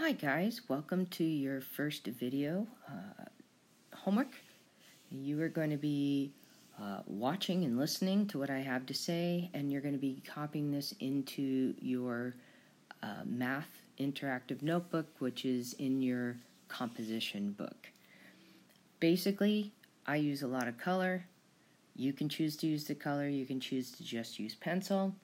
Hi guys, welcome to your first video homework. You are going to be watching and listening to what I have to say, and you're going to be copying this into your math interactive notebook, which is in your composition book. Basically, I use a lot of color. You can choose to use the color, you can choose to just use pencil.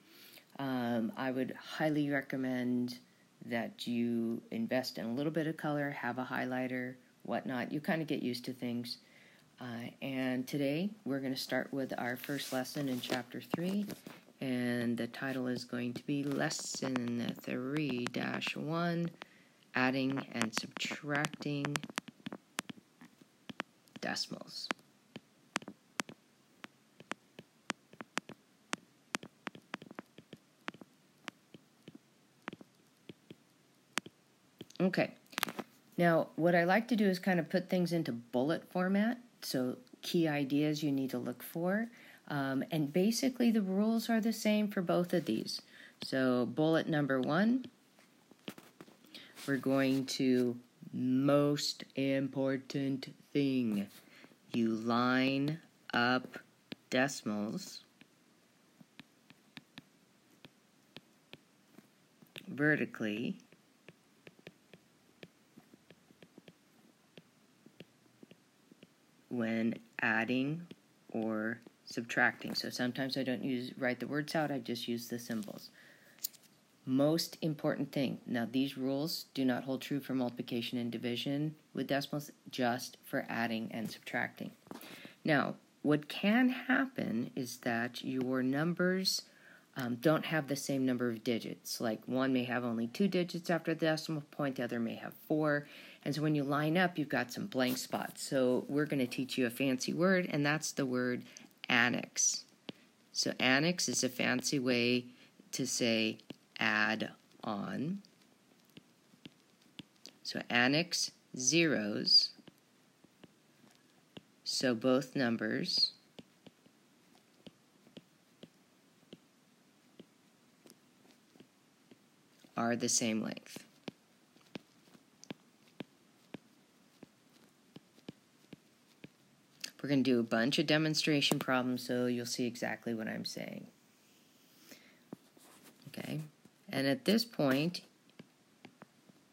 I would highly recommend that you invest in a little bit of color, have a highlighter, whatnot. You kind of get used to things. And today we're going to start with our first lesson in Chapter 3, and the title is going to be Lesson 3-1, Adding and Subtracting Decimals. Okay, now what I like to do is kind of put things into bullet format, so key ideas you need to look for, and basically the rules are the same for both of these. So bullet number 1, we're going to most important thing. You line up decimals vertically when adding or subtracting. So sometimes I don't write the words out, I just use the symbols. Most important thing. Now these rules do not hold true for multiplication and division with decimals, just for adding and subtracting. Now, what can happen is that your numbers don't have the same number of digits. Like one may have only 2 digits after the decimal point, the other may have 4. And so when you line up, you've got some blank spots. So we're going to teach you a fancy word, and that's the word annex. So annex is a fancy way to say add on. So annex zeros, so both numbers are the same length. We're going to do a bunch of demonstration problems, so you'll see exactly what I'm saying. Okay, and at this point,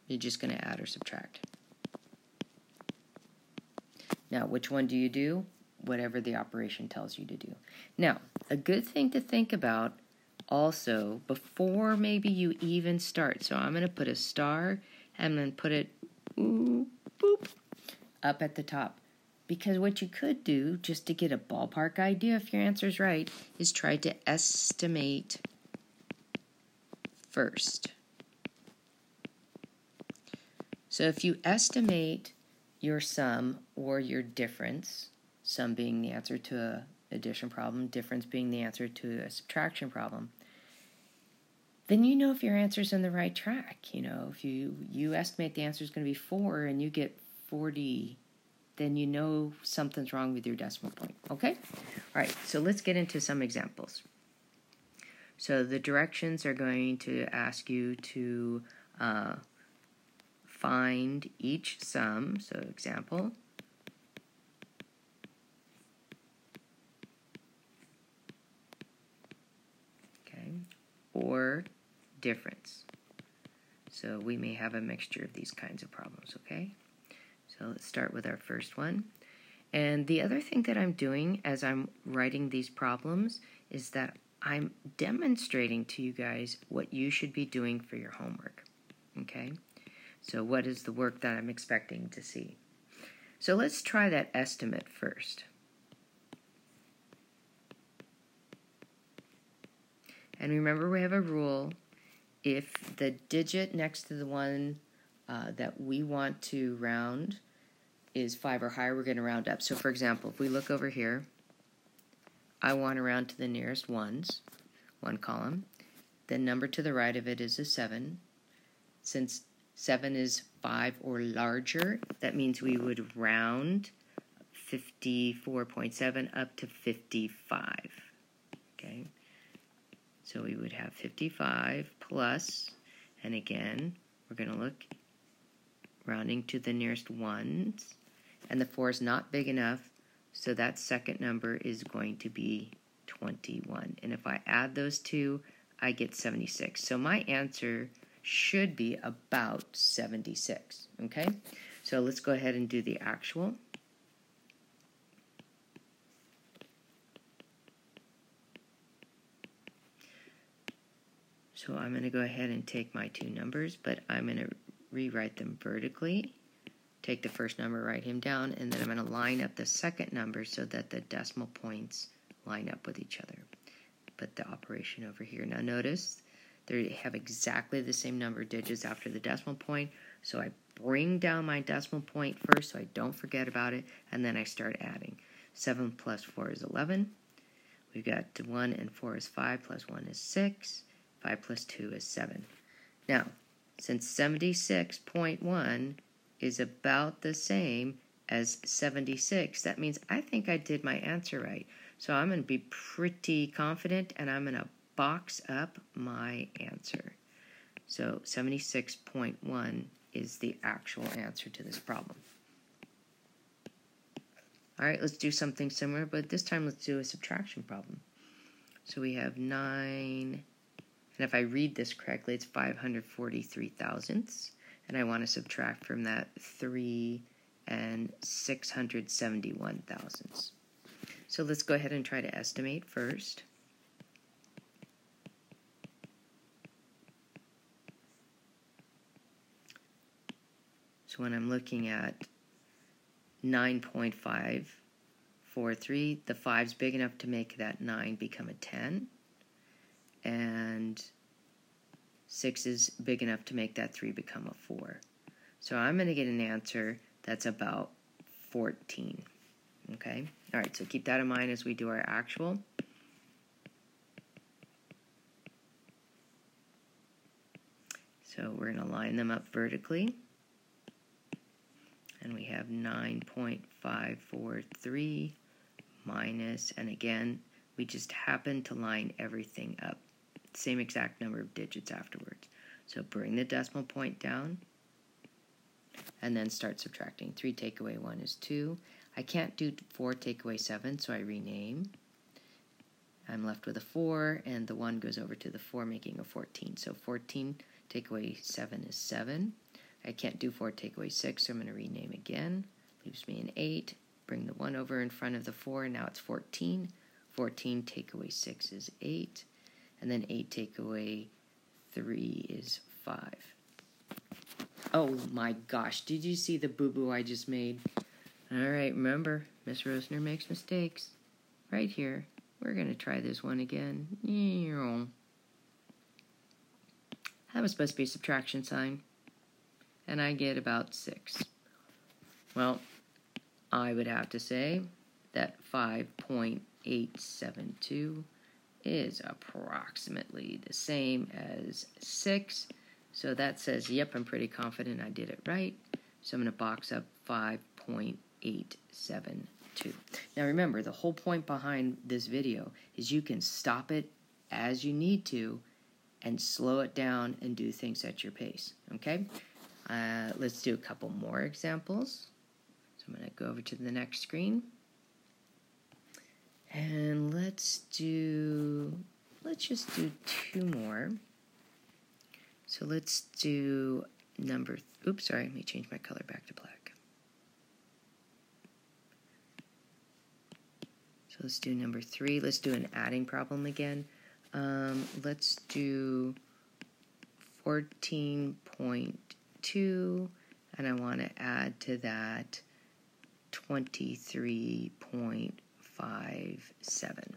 you're just going to add or subtract. Now, which one do you do? Whatever the operation tells you to do. Now, a good thing to think about also, before maybe you even start, so I'm going to put a star, and I'm going to put it boop, up at the top. Because what you could do, just to get a ballpark idea if your answer's right, is try to estimate first. So if you estimate your sum or your difference, sum being the answer to an addition problem, difference being the answer to a subtraction problem, then you know if your answer's on the right track. You know, if you estimate the answer is going to be 4 and you get 40, then you know something's wrong with your decimal point, okay? All right, so let's get into some examples. So the directions are going to ask you to find each sum, so example, okay, or difference. So we may have a mixture of these kinds of problems, okay? So let's start with our first one. And the other thing that I'm doing as I'm writing these problems is that I'm demonstrating to you guys what you should be doing for your homework, okay? So what is the work that I'm expecting to see? So let's try that estimate first. And remember, we have a rule. If the digit next to the one that we want to round is 5 or higher, we're going to round up. So for example, if we look over here, I want to round to the nearest ones, one column. The number to the right of it is a 7. Since 7 is 5 or larger, that means we would round 54.7 up to 55. Okay, so we would have 55 plus, and again, we're going to look rounding to the nearest ones, and the 4 is not big enough, so that second number is going to be 21. And if I add those two, I get 76. So my answer should be about 76, okay? So let's go ahead and do the actual. So I'm going to go ahead and take my two numbers, but I'm going to rewrite them vertically. Take the first number, write him down, and then I'm going to line up the second number so that the decimal points line up with each other. Put the operation over here. Now notice they have exactly the same number of digits after the decimal point, so I bring down my decimal point first so I don't forget about it, and then I start adding. 7 plus 4 is 11. We've got 1 and 4 is 5, plus 1 is 6. 5 plus 2 is 7. Now, since 76.1 is about the same as 76, that means I think I did my answer right. So I'm going to be pretty confident, and I'm going to box up my answer. So 76.1 is the actual answer to this problem. All right, let's do something similar, but this time let's do a subtraction problem. So we have 9, and if I read this correctly, it's 543 thousandths, and I want to subtract from that 3 and 671 thousandths. So let's go ahead and try to estimate first. So when I'm looking at 9.543, the 5's big enough to make that 9 become a 10. And 6 is big enough to make that 3 become a 4. So I'm going to get an answer that's about 14. Okay? All right, so keep that in mind as we do our actual. So we're going to line them up vertically. And we have 9.543 minus, and again, we just happen to line everything up. Same exact number of digits afterwards. So bring the decimal point down, and then start subtracting. 3 take away 1 is 2. I can't do 4 take away 7, so I rename. I'm left with a 4, and the 1 goes over to the 4, making a 14. So 14 take away 7 is 7. I can't do 4 take away 6, so I'm going to rename again. Leaves me an 8. Bring the 1 over in front of the 4, now it's 14. 14 take away 6 is 8. And then 8 take away 3 is 5. Oh my gosh, did you see the boo-boo I just made? Alright, remember, Miss Rosner makes mistakes. Right here. We're going to try this one again. That was supposed to be a subtraction sign. And I get about 6. Well, I would have to say that 5.872 is approximately the same as 6. So that says, yep, I'm pretty confident I did it right. So I'm going to box up 5.872. Now remember, the whole point behind this video is you can stop it as you need to and slow it down and do things at your pace, okay? Let's do a couple more examples. So I'm going to go over to the next screen. And let's just do 2 more. So let's do oops, sorry, let me change my color back to black. So let's do number 3. Let's do an adding problem again. Let's do 14.2, and I want to add to that 23.57.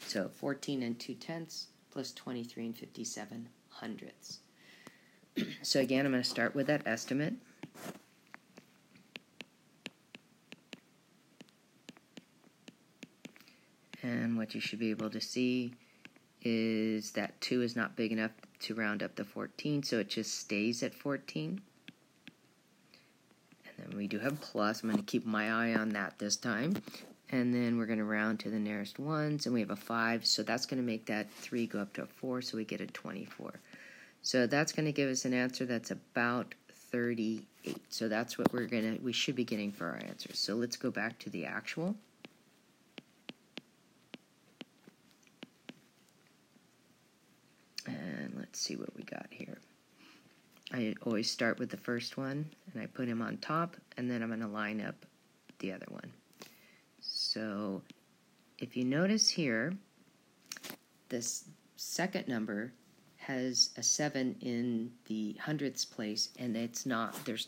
So 14 and 2/10 plus 23 and 57 hundredths. So again, I'm going to start with that estimate. And what you should be able to see is that 2 is not big enough to round up to 14, so it just stays at 14. And then we do have plus. I'm going to keep my eye on that this time. And then we're going to round to the nearest ones, and we have a 5, so that's going to make that 3 go up to a 4, so we get a 24. So that's going to give us an answer that's about 38. So that's what we should be getting for our answers. So let's go back to the actual. And let's see what we got here. I always start with the first one, and I put him on top, and then I'm going to line up the other one. So if you notice here, this second number has a 7 in the hundredths place, and there's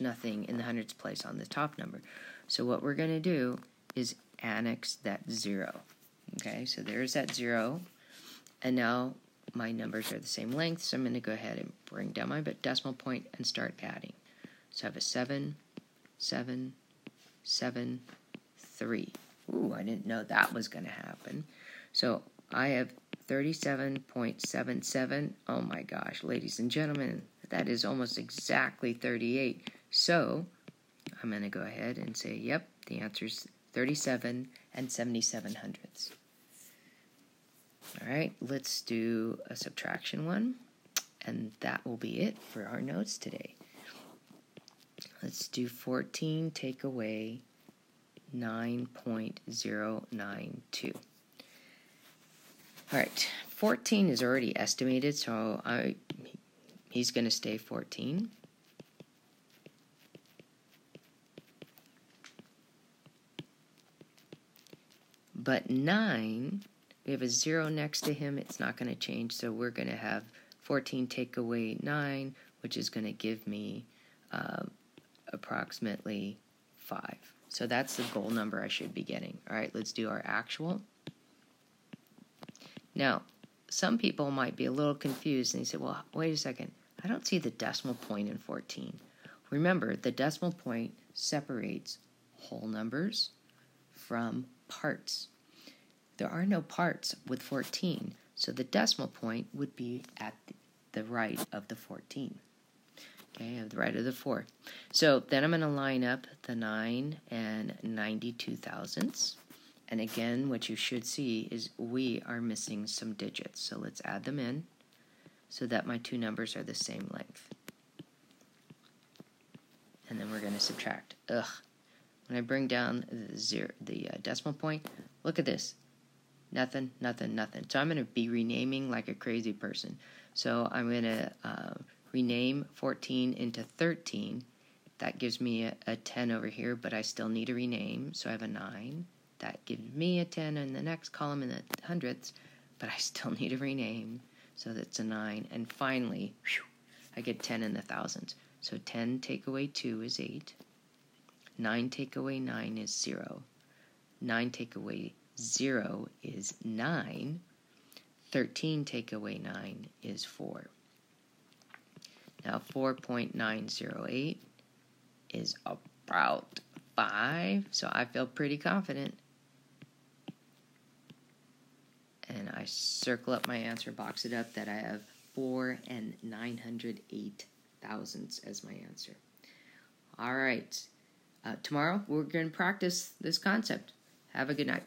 nothing in the hundredths place on the top number. So what we're going to do is annex that 0. Okay, so there's that 0, and now my numbers are the same length, so I'm going to go ahead and bring down my decimal point and start adding. So I have a 7, 7, 7, 3. Ooh, I didn't know that was going to happen. So I have 37.77. Oh my gosh, ladies and gentlemen, that is almost exactly 38. So I'm going to go ahead and say, yep, the answer is 37 and 77 hundredths. All right, let's do a subtraction one, and that will be it for our notes today. Let's do 14 take away 9.092. All right, 14 is already estimated, so he's going to stay 14. But 9, we have a 0 next to him. It's not going to change, so we're going to have 14 take away 9, which is going to give me approximately 5. So that's the goal number I should be getting. All right, let's do our actual. Now, some people might be a little confused, and they say, well, wait a second. I don't see the decimal point in 14. Remember, the decimal point separates whole numbers from parts. There are no parts with 14, so the decimal point would be at the right of the 14. Okay, at the right of the 4. So then I'm going to line up the 9 and 92 thousandths. And again, what you should see is we are missing some digits. So let's add them in so that my two numbers are the same length. And then we're going to subtract. Ugh. When I bring down the decimal point, look at this. Nothing, nothing, nothing. So I'm going to be renaming like a crazy person. So I'm going to rename 14 into 13. That gives me a 10 over here, but I still need a rename. So I have a 9. That gives me a 10 in the next column in the hundredths, but I still need a rename. So that's a 9. And finally, whew, I get 10 in the thousands. So 10 take away 2 is 8. 9 take away 9 is 0. 9 take away 0 is 9. 13 take away 9 is 4. Now 4.908 is about 5, so I feel pretty confident. And I circle up my answer, box it up, that I have 4 and 908 thousandths as my answer. All right. Tomorrow we're going to practice this concept. Have a good night.